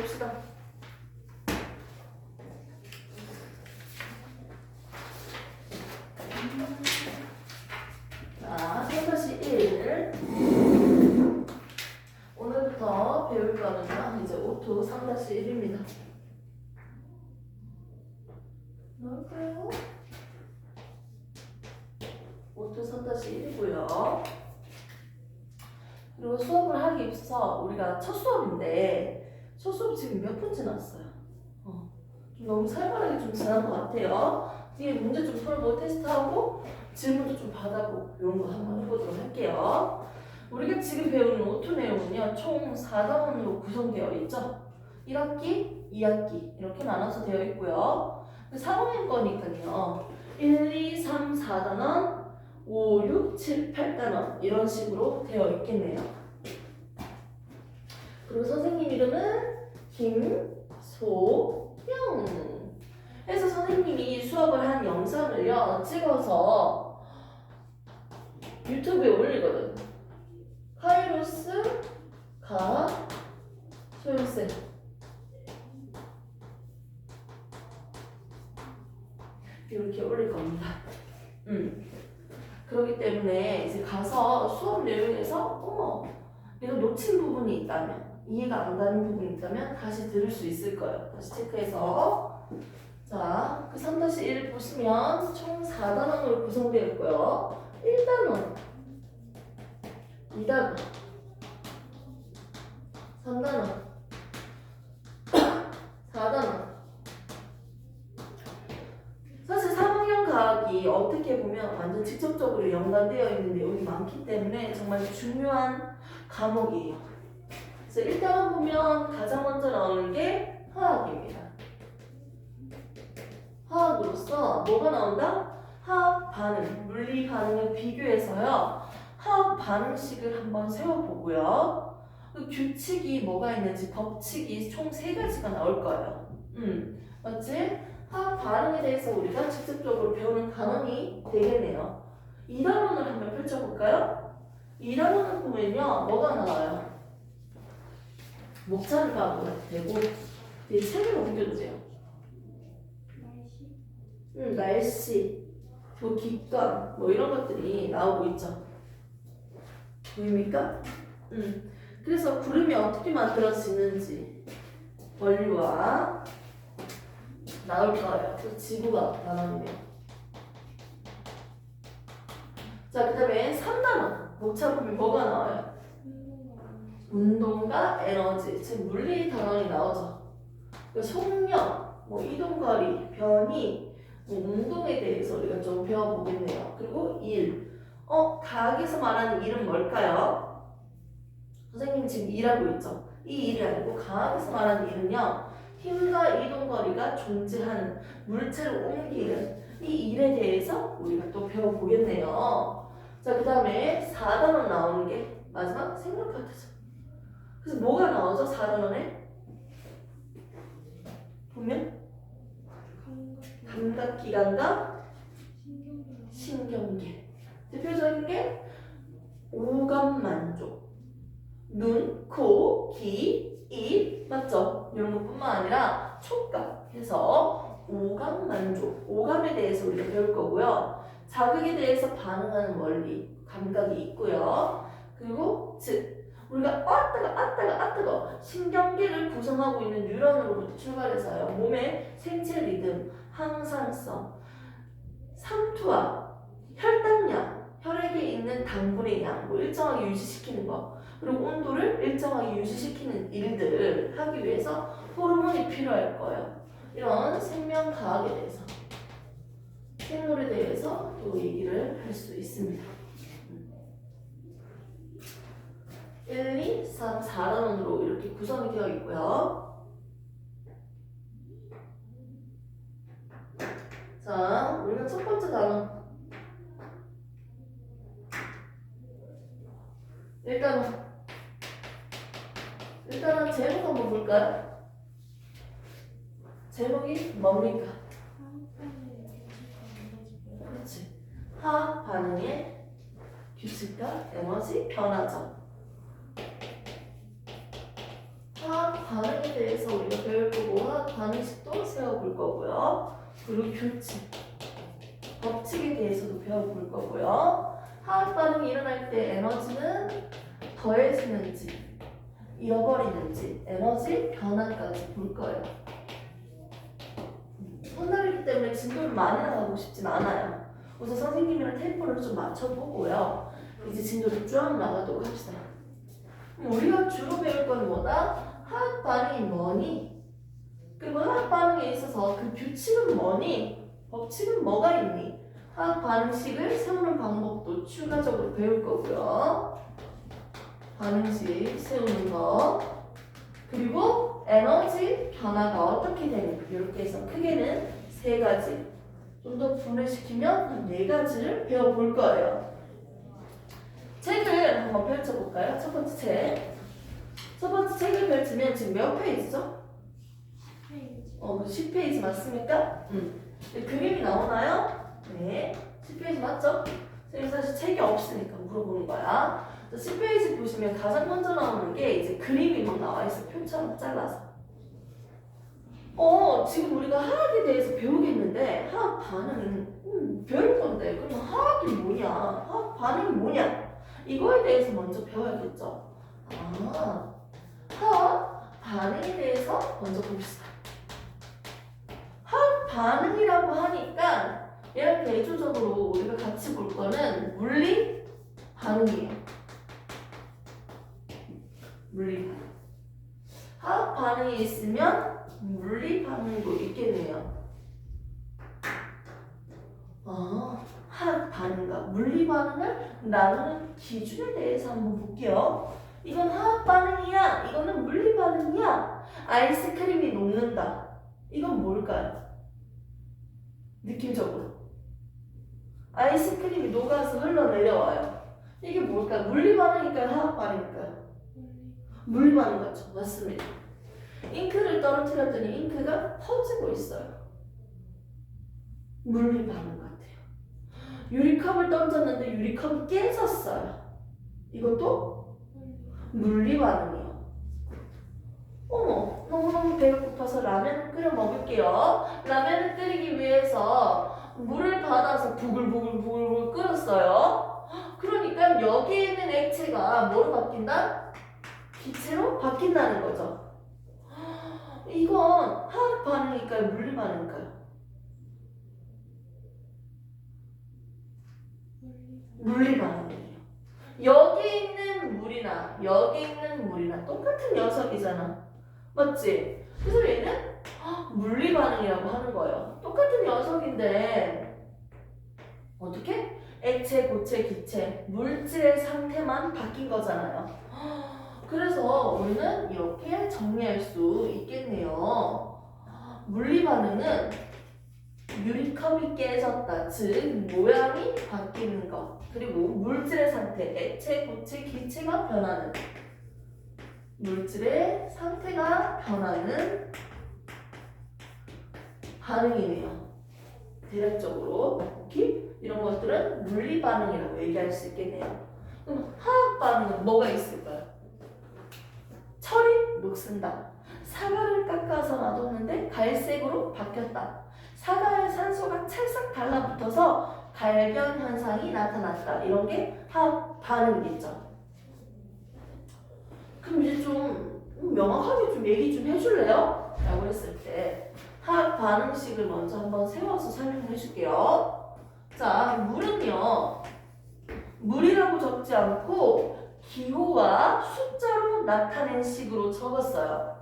봅시다. 자, 3-1. 오늘부터 배울 거는요, 이제 오토 3-1입니다. 넣을까요? 오토 3-1이고요. 그리고 수업을 하기 있어서 우리가 첫 수업인데, 첫 수업 지금 몇 분 지났어요? 좀 너무 살벌하게 좀 지난 것 같아요. 뒤에 문제 좀 풀고 테스트하고 질문도 좀 받아보고 이런 거 한번 해보도록 할게요. 우리가 지금 배우는 오토 내용은요, 총 4단원으로 구성되어 있죠. 1학기, 2학기 이렇게 나눠서 되어 있고요. 3학년 거니까요. 1, 2, 3, 4단원, 5, 6, 7, 8단원 이런 식으로 되어 있겠네요. 그리고 선생님 이름은 김소영. 그래서 선생님이 수업을 한 영상을요 찍어서 유튜브에 올리거든. 카이로스 가 소영쌤 이렇게 올릴 겁니다. 그렇기 때문에 이제 가서 수업 내용에서 내가 놓친 부분이 있다면, 이해가 안 가는 부분이 있다면 다시 들을 수 있을 거예요. 다시 체크해서. 자, 그 3-1 보시면 총 4단원으로 구성되어 있고요. 1단원, 2단원, 3단원, 4단원. 사실 3학년 과학이 어떻게 보면 완전 직접적으로 연관되어 있는 내용이 많기 때문에 정말 중요한 과목이에요. 그래서 1단원 보면 가장 먼저 나오는 게 화학입니다. 화학으로서 뭐가 나온다? 화학 반응, 물리 반응을 비교해서요. 화학 반응식을 한번 세워보고요. 그 규칙이 뭐가 있는지 법칙이 총 3가지가 나올 거예요. 맞지? 화학 반응에 대해서 우리가 직접적으로 배우는 단원이 되겠네요. 2단원을 한번 펼쳐볼까요? 2단원을 보면요. 뭐가 나와요? 목차를 봐도 되고 이 책을 옮겨주세요. 날씨, 기관 이런 것들이 나오고 있죠. 보입니까? 그래서 구름이 어떻게 만들어지는지 원리와 나올 거예요. 또 지구가 나오네요. 자, 그 다음에 3단원 목차 보면 뭐가 나와요? 운동과 에너지, 즉 물리 단원이 나오죠. 속력, 이동거리, 변이, 운동에 대해서 우리가 좀 배워보겠네요. 그리고 일. 과학에서 말하는 일은 뭘까요? 선생님 지금 일하고 있죠? 이 일이 아니고 과학에서 말하는 일은요, 힘과 이동거리가 존재하는 물체를 옮기는 이 일에 대해서 우리가 또 배워보겠네요. 자, 그 다음에 4단원 나오는 게 마지막 생물파트죠. 그래서 뭐가 나오죠? 4단원에? 보면 감각기관과 신경계. 대표적인 게 오감만족, 눈, 코, 귀, 입, 맞죠? 이런 것뿐만 아니라 촉각 해서 오감만족, 오감에 대해서 우리가 배울 거고요. 자극에 대해서 반응하는 원리, 감각이 있고요. 그리고 즉 우리가 뜨거 신경계를 구성하고 있는 뉴런으로부터 출발해서요. 몸의 생체 리듬, 항상성, 삼투압, 혈당량, 혈액에 있는 당분의 양 일정하게 유지시키는 거, 그리고 온도를 일정하게 유지시키는 일들을 하기 위해서 호르몬이 필요할 거예요. 이런 생명과학에 대해서, 생물에 대해서 또 얘기를 할 수 있습니다. 1, 2, 3, 4단원으로 이렇게 구성이 되어 있고요. 자, 우리가 첫 번째 단원. 일단은 제목 한번 볼까요? 제목이 뭡니까? 그렇지. 화학 반응의 규칙과 에너지 변화죠. 화학 반응에 대해서 우리가 배울 거고 화학 반응식도 세워볼 거고요. 그리고 규칙, 법칙에 대해서도 배워볼 거고요. 화학 반응이 일어날 때 에너지는 더해지는지 잃어버리는지 에너지 변화까지 볼 거예요. 혼나기 때문에 진도를 많이 나가고 싶진 않아요. 우선 선생님이랑 템포를 좀 맞춰보고요. 이제 진도를 쭉 나가도록 합시다. 우리가 주로 배울 건 뭐다? 화학 반응이 뭐니? 그리고 화학 반응에 있어서 그 규칙은 뭐니? 법칙은 뭐가 있니? 화학 반응식을 세우는 방법도 추가적으로 배울 거고요. 반응식 세우는 거, 그리고 에너지 변화가 어떻게 되는가, 이렇게 해서 크게는 3가지, 좀 더 분해시키면 한 4가지를 배워볼 거예요. 책을 한번 펼쳐볼까요? 첫 번째 책. 첫 번째 책을 펼치면 지금 몇 페이지죠? 10페이지 맞습니까? 그림이 나오나요? 네. 10페이지 맞죠? 선생님 사실 책이 없으니까 물어보는 거야. 10페이지 보시면 가장 먼저 나오는 게 이제 그림이 막 나와 있어. 표처럼 잘라서. 지금 우리가 화학에 대해서 배우겠는데 화학 반응은 배울 건데 그러면 화학이 뭐냐? 화학 반응이 뭐냐? 이거에 대해서 먼저 배워야겠죠. 화학 반응에 대해서 먼저 봅시다. 화학 반응이라고 하니까 얘랑 대조적으로 우리가 같이 볼 거는 물리 반응이에요. 물리 반응. 화학 반응이 있으면 물리 반응도 있겠네요. 화학 반응과 물리 반응을 나누는 기준에 대해서 한번 볼게요. 이건 화학 반응이야, 이거는 물리 반응이야. 아이스크림이 녹는다. 이건 뭘까요? 느낌적으로 아이스크림이 녹아서 흘러내려와요. 이게 뭘까요? 물리 반응일까요? 화학 반응일까요? 물리 반응 같죠? 맞습니다. 잉크를 떨어뜨렸더니 잉크가 퍼지고 있어요. 물리 반응 같아요. 유리컵을 던졌는데 유리컵이 깨졌어요. 이것도 물리 반응이에요. 너무너무 배가 고파서 라면을 끓여 먹을게요. 라면을 끓이기 위해서 물을 받아서 부글부글 끓였어요. 그러니까 여기에 있는 액체가 뭐로 바뀐다? 기체로 바뀐다는 거죠. 이건 화학 반응일까요? 물리 반응일까요? 물리 반응이에요. 여기 있는 물이나 여기 있는 물이나 똑같은 녀석이잖아. 맞지? 그래서 얘는 물리 반응이라고 하는 거예요. 똑같은 녀석인데 어떻게? 액체, 고체, 기체, 물질의 상태만 바뀐 거잖아요. 그래서 우리는 이렇게 정리할 수 있겠네요. 물리 반응은 유리컵이 깨졌다, 즉 모양이 바뀌는 것, 그리고 물질의 상태, 액체, 고체, 기체가 변하는, 물질의 상태가 변하는 반응이네요. 대략적으로 이런 것들은 물리 반응이라고 얘기할 수 있겠네요. 그럼 화학 반응은 뭐가 있을까요? 철이 녹슨다. 사과를 깎아서 놔뒀는데 갈색으로 바뀌었다. 사과에 산소가 찰싹 달라붙어서 갈변 현상이 나타났다. 이런 게 화학 반응이겠죠. 그럼 이제 좀 명확하게 좀 얘기 좀 해줄래요? 라고 했을 때 화학 반응식을 먼저 한번 세워서 설명해 줄게요. 자, 물은요, 물이라고 적지 않고 기호와 숫자로 나타낸 식으로 적었어요.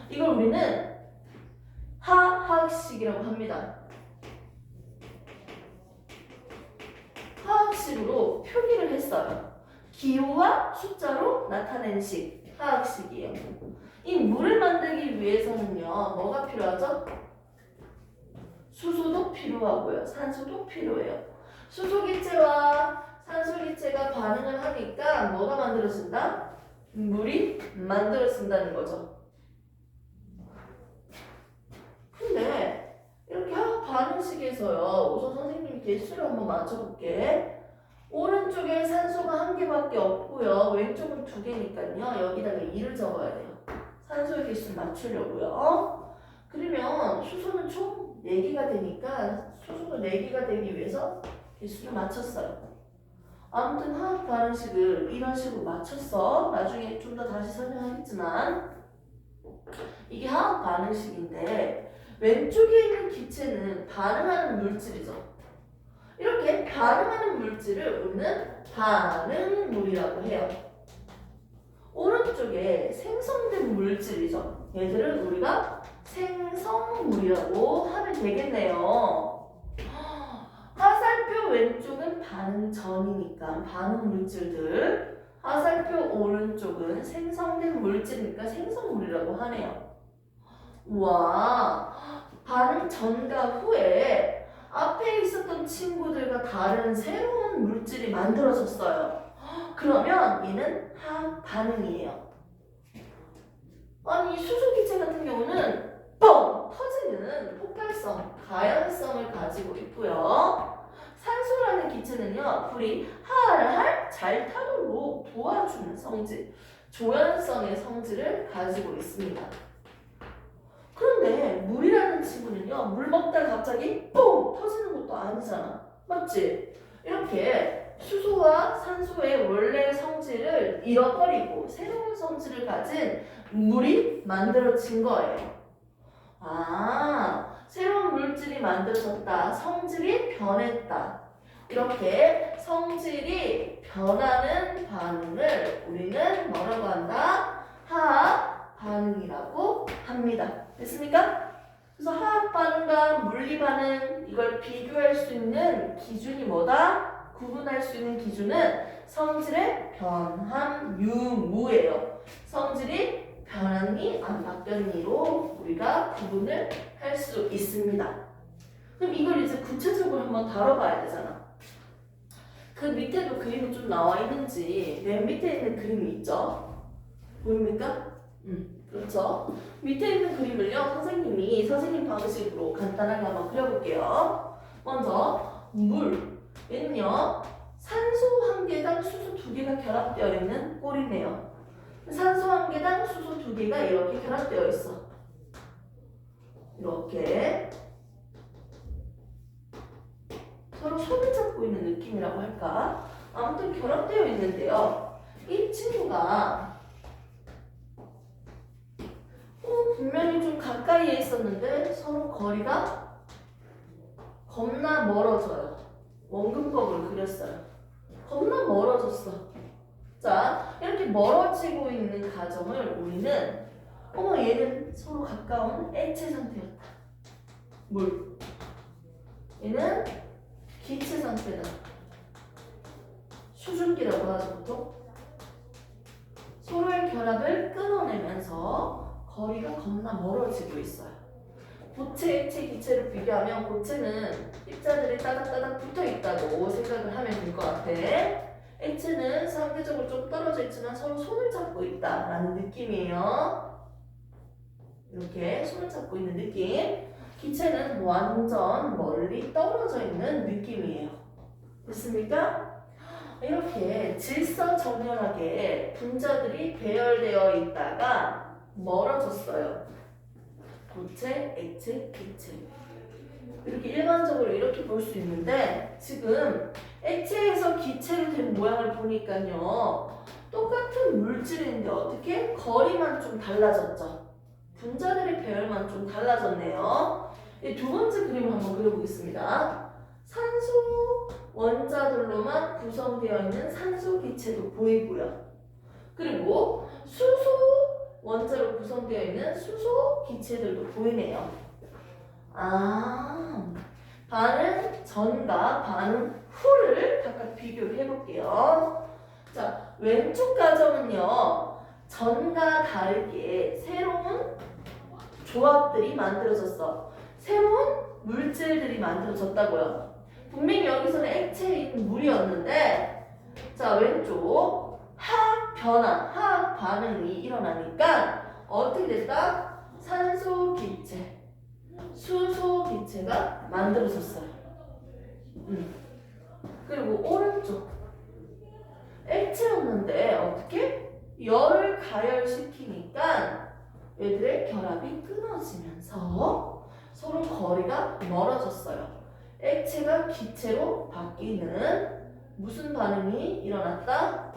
이걸 우리는 화학식이라고 합니다. 화학식으로 표기를 했어요. 기호와 숫자로 나타낸 식, 화학식이에요. 이 물을 만들기 위해서는요, 뭐가 필요하죠? 수소도 필요하고요, 산소도 필요해요. 수소기체와 산소기체가 반응을 하니까 뭐가 만들어진다? 물이 만들어진다는 거죠. 근데 이렇게 화학 반응식에서요, 우선 선생님이 개수를 한번 맞춰볼게. 오른쪽에 산소가 1개밖에 없고요, 왼쪽은 2개니까요 여기다가 2를 적어야 돼요. 산소의 개수 맞추려고요. 그러면 수소는 총 4개가 되니까 수소가 4개가 되기 위해서 개수를 맞췄어요. 아무튼 화학 반응식을 이런 식으로 맞췄어. 나중에 좀 더 다시 설명하겠지만 이게 화학 반응식인데 왼쪽에 있는 기체는 반응하는 물질이죠. 이렇게 반응하는 물질을 우리는 반응물이라고 해요. 오른쪽에 생성된 물질이죠. 얘들은 우리가 생성물이라고 하면 되겠네요. 화살표 왼쪽은 반응 전이니까 반응 물질들, 화살표 오른쪽은 생성된 물질이니까 생성물이라고 하네요. 우와, 반응 전과 후에 앞에 있었던 친구들과 다른 새로운 물질이 만들어졌어요. 그러면 얘는 화학 반응이에요. 아니 수소기체 같은 경우는 뻥 터지는 폭발성, 가연성을 가지고 있고요. 산소라는 기체는요, 불이 활활 잘 타도록 도와주는 성질, 조연성의 성질을 가지고 있습니다. 그런데 물이라는 친구는요, 물 먹다가 갑자기 뻥 터지는 것도 아니잖아. 맞지? 이렇게 수소와 산소의 원래 성질을 잃어버리고 새로운 성질을 가진 물이 만들어진 거예요. 아, 새로운 물질이 만들어졌다. 성질이 변했다. 이렇게 성질이 변하는 반응을 우리는 뭐라고 한다? 화학 반응이라고 합니다. 됐습니까? 그래서 화학 반응과 물리 반응 이걸 비교할 수 있는 기준이 뭐다? 구분할 수 있는 기준은 성질의 변함 유무예요. 성질이 변했니 안 바뀌었니로 우리가 구분을 할 수 있습니다. 그럼 이걸 이제 구체적으로 한번 다뤄봐야 되잖아. 그 밑에도 그림이 좀 나와 있는지 맨 밑에 있는 그림이 있죠? 보입니까? 그렇죠. 밑에 있는 그림을요, 선생님 방식으로 간단하게 한번 그려볼게요. 먼저 물, 얘는요 산소 1개당 수소 2개가 결합되어 있는 꼴이네요. 산소 1개당 수소 2개가 이렇게 결합되어 있어. 이렇게 서로 손을 잡고 있는 느낌이라고 할까? 아무튼 결합되어 있는데요. 이 친구가 분명히 좀 가까이에 있었는데 서로 거리가 겁나 멀어져요. 원근법을 그렸어요. 겁나 멀어졌어. 자, 이렇게 멀어지고 있는 과정을 우리는 얘는 서로 가까운 액체 상태였다. 물. 얘는 기체 상태다. 수증기라고 하죠, 보통. 서로의 결합을 끊어내면서 거리가 겁나 멀어지고 있어요. 고체, 액체, 기체를 비교하면 고체는 입자들이 따닥따닥 붙어 있다고 생각을 하면 될 것 같아. 액체는 상대적으로 좀 떨어져 있지만 서로 손을 잡고 있다라는 느낌이에요. 이렇게 손을 잡고 있는 느낌. 기체는 완전 멀리 떨어져 있는 느낌이에요. 됐습니까? 이렇게 질서정연하게 분자들이 배열되어 있다가 멀어졌어요. 고체, 액체, 기체. 이렇게 일반적으로 이렇게 볼 수 있는데 지금 액체에서 기체로 된 모양을 보니까요. 똑같은 물질인데 어떻게? 거리만 좀 달라졌죠. 분자들의 배열만 좀 달라졌네요. 두 번째 그림을 한번 그려보겠습니다. 산소 원자들로만 구성되어 있는 산소 기체도 보이고요. 그리고 수소 원자로 구성되어 있는 수소 기체들도 보이네요. 반응 전과 반응 후를 각각 비교를 해볼게요. 자, 왼쪽 가정은요. 전과 다르게 새로운 조합들이 만들어졌어. 새로운 물질들이 만들어졌다고요. 분명히 여기서는 액체인 물이었는데 자, 왼쪽 화학 변화, 화학 반응이 일어나니까 어떻게 됐다? 산소 기체, 수소 기체가 만들어졌어요. 그리고 오른쪽 액체였는데 어떻게? 열을 가열시키니까 얘들의 결합이 끊어지면서 서로 거리가 멀어졌어요. 액체가 기체로 바뀌는 무슨 반응이 일어났다?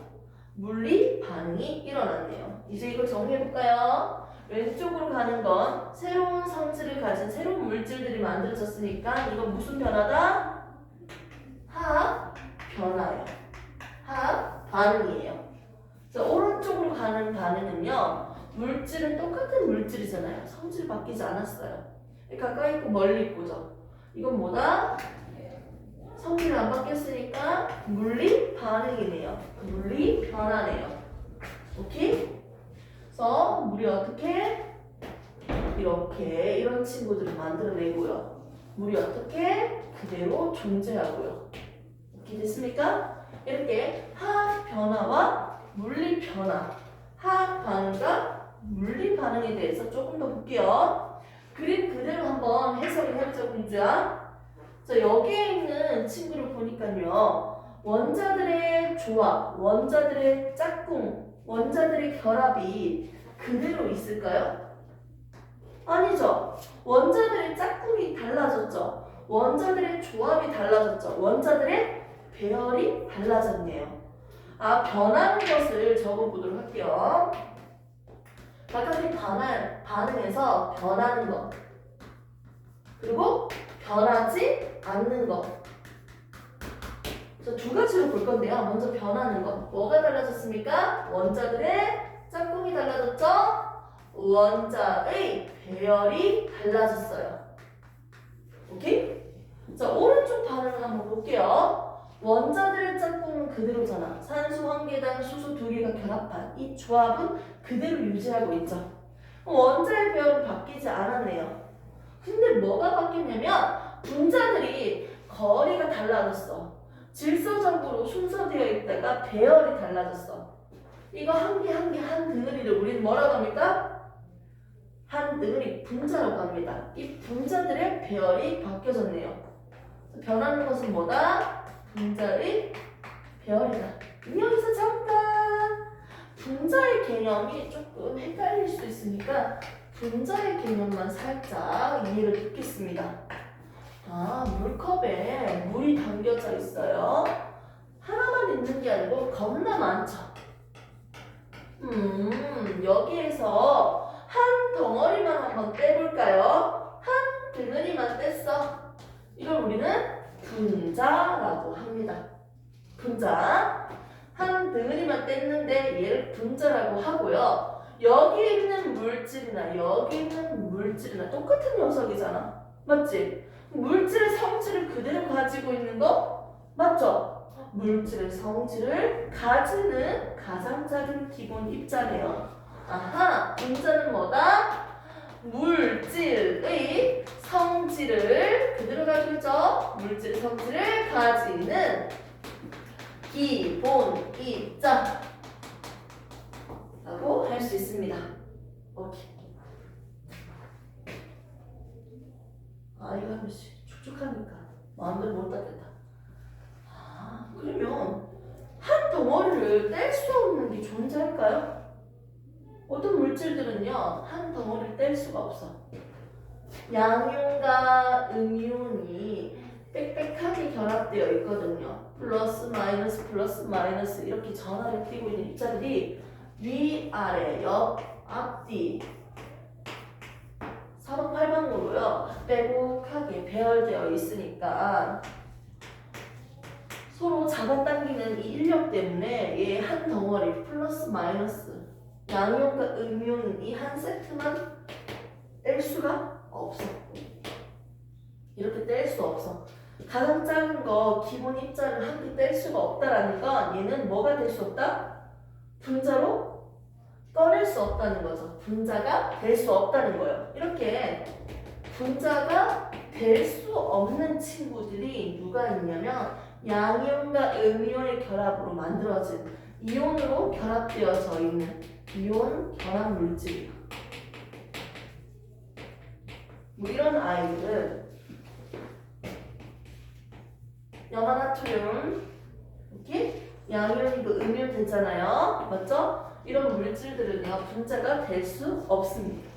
물리 반응이 일어났네요. 이제 이걸 정리해볼까요? 왼쪽으로 가는 건 새로운 성질을 가진 새로운 물질들이 만들어졌으니까 이건 무슨 변화다? 화학 변화예요. 화학 반응이에요. 자, 오른쪽으로 가는 반응은요. 물질은 똑같은 물질이잖아요. 성질 바뀌지 않았어요. 가까이 있고 멀리 있고죠. 이건 뭐다? 성질이 안 바뀌었으니까 물리 반응이네요. 물리 변화네요. 오케이? 그래서 물이 어떻게? 이렇게 이런 친구들을 만들어내고요. 물이 어떻게? 그대로 존재하고요. 오케이 됐습니까? 이렇게 화학 변화와 물리 변화, 화학 반응과 물리 반응에 대해서 조금 더 볼게요. 그림 그대로 한번 해석을 해보자, 공주야. 자, 여기에 있는 친구를 보니까요. 원자들의 조합, 원자들의 짝꿍, 원자들의 결합이 그대로 있을까요? 아니죠. 원자들의 짝꿍이 달라졌죠. 원자들의 조합이 달라졌죠. 원자들의 배열이 달라졌네요. 아, 변하는 것을 적어보도록 할게요. 각각의 반응에서 변하는 것, 그리고 변하지 않는 것. 자, 두 가지로 볼 건데요. 먼저 변하는 것. 뭐가 달라졌습니까? 원자들의 짝꿍이 달라졌죠? 원자의 배열이 달라졌어요. 오케이? 자, 오른쪽 반응을 한번 볼게요. 원자들의 짝꿍은 그대로잖아. 산소 한 개당 수소 두 개가 결합한 이 조합은 그대로 유지하고 있죠. 원자의 배열은 바뀌지 않았네요. 근데 뭐가 바뀌냐면 분자들이 거리가 달라졌어. 질서적으로 순서되어 있다가 배열이 달라졌어. 이거 한 개 한 개 한 덩어리를 우리는 뭐라고 합니까? 한 덩어리 분자라고 합니다. 이 분자들의 배열이 바뀌어졌네요. 변하는 것은 뭐다? 분자의 배열이다. 여기서 잠깐 분자의 개념이 조금 헷갈릴 수 있으니까 분자의 개념만 살짝 이해를 돕겠습니다. 아, 물컵에 물이 담겨져 있어요. 하나만 있는 게 아니고 겁나 많죠. 여기에서 한 덩어리만 한번 떼볼까요? 한 덩어리만 뗐어. 이걸 우리는 분자라고 합니다. 분자. 한 덩어리만 뗐는데 얘를 분자라고 하고요. 여기 있는 물질이나 여기 있는 물질이나 똑같은 녀석이잖아. 맞지? 물질의 성질을 그대로 가지고 있는 거 맞죠? 물질의 성질을 가지는 가장 작은 기본 입자네요. 아하, 분자는 뭐다? 물질의 성질을 그대로 가지고 있죠? 물질의 성질을 가지는 기본 입자 라고 할 수 있습니다. 오케이. 아, 이거 하면 촉촉하니까 마음대로 못 닫겠다. 아, 그러면 한 덩어리를 뗄 수 없는 게 존재할까요? 어떤 물질들은요, 한 덩어리를 뗄 수가 없어. 양이온과 음이온이 빽빽하게 결합되어 있거든요. 플러스 마이너스 이렇게 전하를 띄고 있는 입자들이 위, 아래, 옆, 앞뒤 사방팔방으로요 빼곡하게 배열되어 있으니까 서로 잡아당기는 이 인력 때문에 얘 한 덩어리 플러스 마이너스 양이온과 음이온 이 한 세트만 뗄 수가 없어. 이렇게 뗄 수 없어. 가장 작은 거 기본 입자를 한 개 뗄 수가 없다라는 건 얘는 뭐가 될 수 없다? 분자로 꺼낼 수 없다는 거죠. 분자가 될 수 없다는 거예요. 이렇게 분자가 될 수 없는 친구들이 누가 있냐면 양이온과 음이온의 결합으로 만들어진 이온으로 결합되어져 있는 이온 결합 물질이에요. 뭐 이런 아이들은 염화나트륨 이렇게 양이온이고 음이온 됐잖아요. 맞죠? 이런 물질들은요 분자가 될 수 없습니다.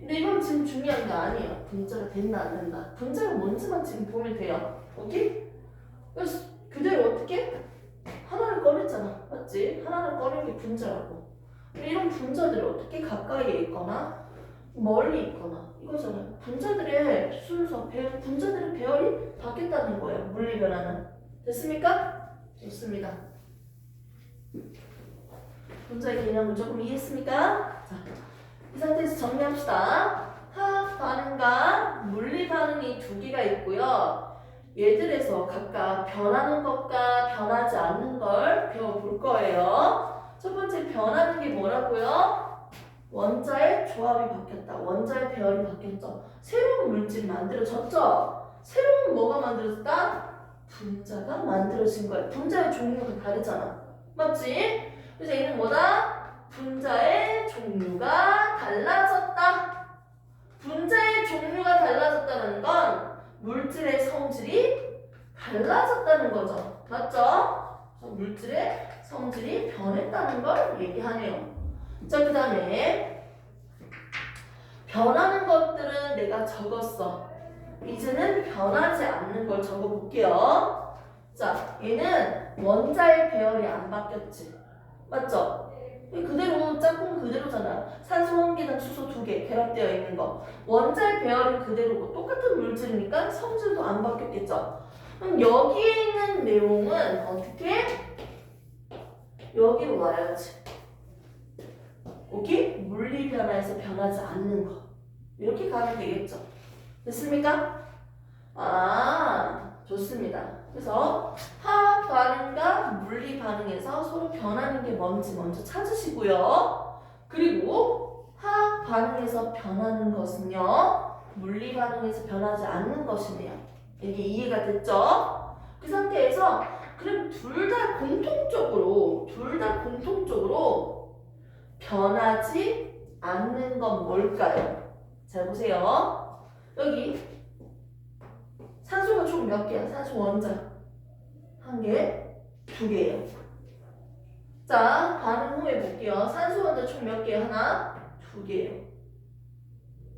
근데 이건 지금 중요한 게 아니에요. 분자가 됐나 안 된다. 분자가 뭔지만 지금 보면 돼요. 오케이? 그래서 그대로 어떻게? 하나를 꺼냈잖아. 맞지? 하나를 꺼낸 게 분자라고. 이런 분자들이 어떻게 가까이에 있거나 멀리 있거나 이거잖아요. 분자들의 순서, 분자들의 배열이 바뀌었다는 거예요. 물리 변화는. 됐습니까? 좋습니다. 분자의 개념을 조금 이해했습니까? 자, 이 상태에서 정리합시다. 화학 반응과 물리 반응이 두 개가 있고요. 얘들에서 각각 변하는 것과 변하지 않는 걸 배워볼 거예요. 첫 번째 변하는 게 뭐라고요? 원자의 조합이 바뀌었다. 원자의 배열이 바뀌었죠. 새로운 물질이 만들어졌죠. 새로운 뭐가 만들어졌다? 분자가 만들어진 거예요. 분자의 종류가 다르잖아. 맞지? 그래서 얘는 뭐다? 분자의 종류가 달라졌다. 분자의 종류가 달라졌다는 건 물질의 성질이 달라졌다는 거죠. 맞죠? 그래서 물질의 성질이 변했다는 걸 얘기하네요. 자, 그 다음에 변하는 것들은 내가 적었어. 이제는 변하지 않는 걸 적어볼게요. 자, 얘는 원자의 배열이 안 바뀌었지. 맞죠? 그대로 짝꿍 그대로잖아. 산소 1개당 수소 2개 결합되어 있는 거. 원자의 배열은 그대로고 똑같은 물질이니까 성질도 안 바뀌었겠죠. 그럼 여기에 있는 내용은 어떻게? 여기로 와야지. 오케이? 물리 변화에서 변하지 않는 거. 이렇게 가면 되겠죠. 됐습니까? 아, 좋습니다. 그래서 화학 반응과 물리 반응에서 서로 변하는 게 뭔지 먼저 찾으시고요. 그리고 화학 반응에서 변하는 것은요, 물리 반응에서 변하지 않는 것이네요. 이게 이해가 됐죠? 그 상태에서 그럼 둘 다 공통적으로 변하지 않는 건 뭘까요? 잘 보세요. 여기 산소가 총 몇 개야? 산소 원자 1개, 2개예요. 자, 반응 후에 볼게요. 산소 원자 총 몇 개야? 하나, 2개예요.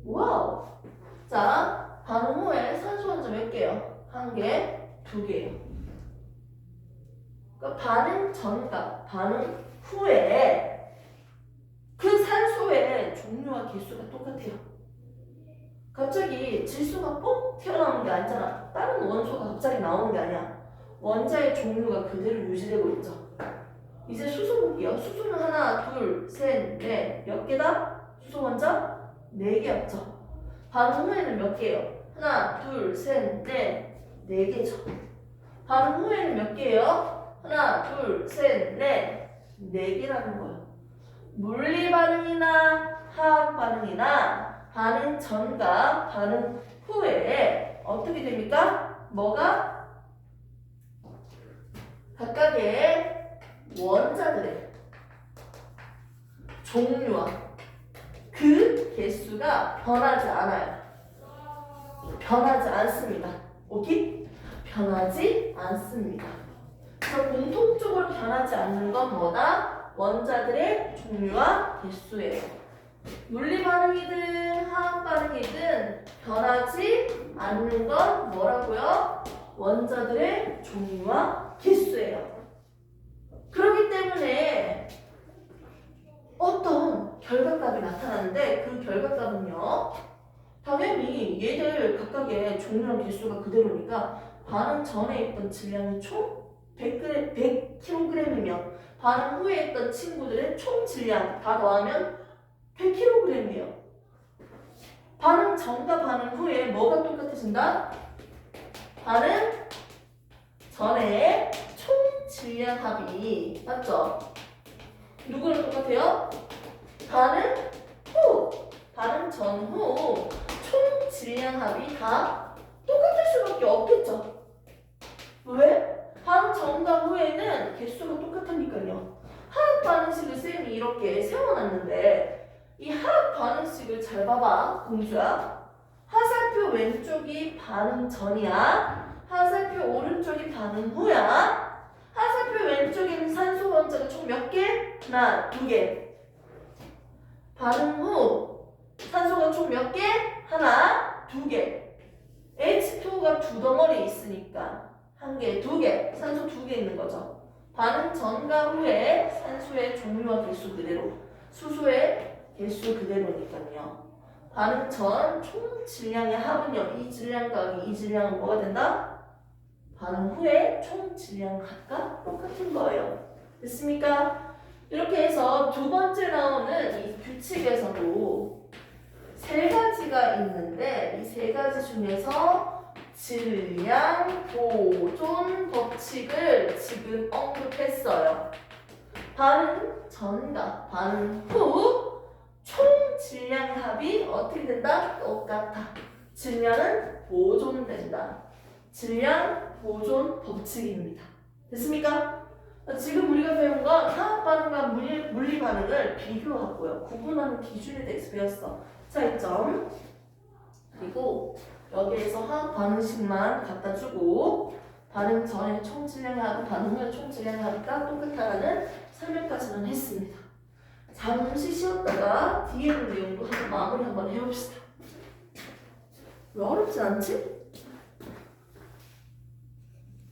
와우. 자, 반응 후에 산소 원자 몇 개요? 1개, 2개예요. 그러니까 반응 전과 반응 후에 그 산소의 종류와 개수가 똑같아요. 갑자기 질소가 뽕 튀어나오는 게 아니잖아. 다른 원소가 갑자기 나오는 게 아니야. 원자의 종류가 그대로 유지되고 있죠. 이제 수소 볼게요. 수소는 하나, 둘, 셋, 넷. 몇 개다? 수소 원자? 4개였죠. 반응 후에는 몇 개예요? 하나, 둘, 셋, 넷. 4개죠. 반응 후에는 몇 개예요? 하나, 둘, 셋, 넷. 4개라는 거예요. 물리 반응이나 화학 반응이나 반응 전과 반응 후에 어떻게 됩니까? 뭐가? 각각의 원자들의 종류와 그 개수가 변하지 않아요. 변하지 않습니다. 오케이? 변하지 않습니다. 그래서 공통적으로 변하지 않는 건 뭐다? 원자들의 종류와 개수예요. 물리 반응이든 화학 반응이든 변하지 않는 건 뭐라고요? 원자들의 종류와 개수예요. 그렇기 때문에 어떤 결과값이 나타나는데 그 결과값은요, 당연히 얘들 각각의 종류랑 개수가 그대로니까 반응 전에 있던 질량이 총 100kg이면 반응 후에 있던 친구들의 총 질량 다 더하면 100kg이에요. 반응 전과 반응 후에 뭐가 똑같아진다? 반응 전에 총 질량 합이 맞죠? 누구랑 똑같아요? 반응 후, 반응 전후 총 질량 합이 다 똑같을 수밖에 없겠죠. 왜? 반응 전과 후에는 개수가 똑같으니까요. 화학 반응식을 쌤이 이렇게 세워놨는데 이 화학 반응식을 잘 봐봐, 공주야. 화살표 왼쪽이 반응 전이야. 화살표 오른쪽이 반응 후야. 화살표 왼쪽에는 산소 원자가 총 몇 개? 하나, 2개. 반응 후 산소가 총 몇 개? 하나, 두 개. H2가 두 덩어리 있으니까 한 개, 두 개, 산소 두 개 있는 거죠. 반응 전과 후에 산소의 종류와 개수 그대로, 수소의 개수 그대로니까요. 반응 전 총 질량의 합은요, 이 질량 더하기 이 질량은 뭐가 된다? 반응 후에 총 질량과 똑같은 거예요. 됐습니까? 이렇게 해서 두 번째 나오는 이 규칙에서도 세 가지가 있는데 이 세 가지 중에서 질량 보존 법칙을 지금 언급했어요. 반응 전과 반응 후 총 질량의 합이 어떻게 된다? 똑같아. 질량은 보존된다. 질량 보존 법칙입니다. 됐습니까? 지금 우리가 배운 건 화학 반응과 물리 반응을 비교하고요. 구분하는 기준에 대해서 배웠어. 차이점. 그리고 여기에서 화학 반응식만 갖다 주고 반응 전에 총 질량의 합은 반응 후에 총 질량의 합과 똑같다는 설명까지는 했습니다. 잠시 쉬었다가 뒤에 있는 내용도 한번 마무리 한번 해봅시다. 왜 어렵진 않지?